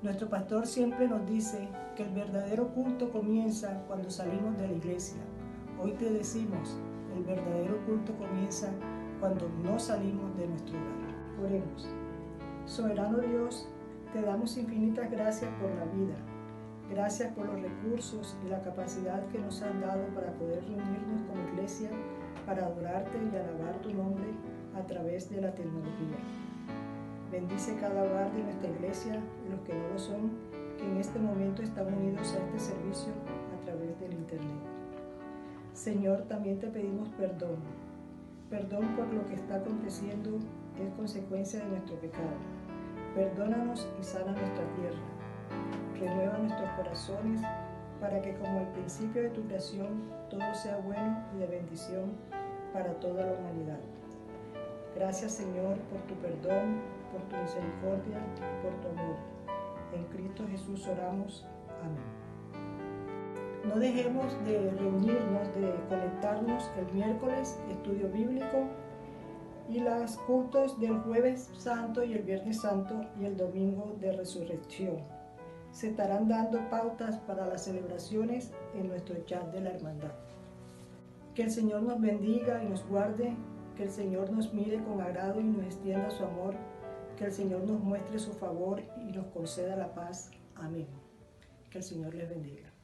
Nuestro pastor siempre nos dice que el verdadero culto comienza cuando salimos de la iglesia. Hoy te decimos, el verdadero culto comienza cuando no salimos de nuestro hogar. Oremos. Soberano Dios, te damos infinitas gracias por la vida. Gracias por los recursos y la capacidad que nos han dado para poder reunirnos como iglesia para adorarte y alabar tu nombre a través de la tecnología. Bendice cada hogar de nuestra iglesia y los que no lo son, que en este momento están unidos a este servicio a través del internet. Señor, también te pedimos perdón. Perdón por lo que está aconteciendo es consecuencia de nuestro pecado. Perdónanos y sana nuestra tierra. Renueva nuestros corazones para que como al principio de tu creación todo sea bueno y de bendición para toda la humanidad. Gracias, Señor, por tu perdón, por tu misericordia y por tu amor. En Cristo Jesús oramos. Amén. No dejemos de reunirnos, de conectarnos el miércoles, estudio bíblico, y los cultos del jueves santo y el viernes santo y el domingo de resurrección. se estarán dando pautas para las celebraciones en nuestro chat de la hermandad. Que el Señor nos bendiga y nos guarde, que el Señor nos mire con agrado y nos extienda su amor, que el Señor nos muestre su favor y nos conceda la paz. Amén. Que el Señor les bendiga.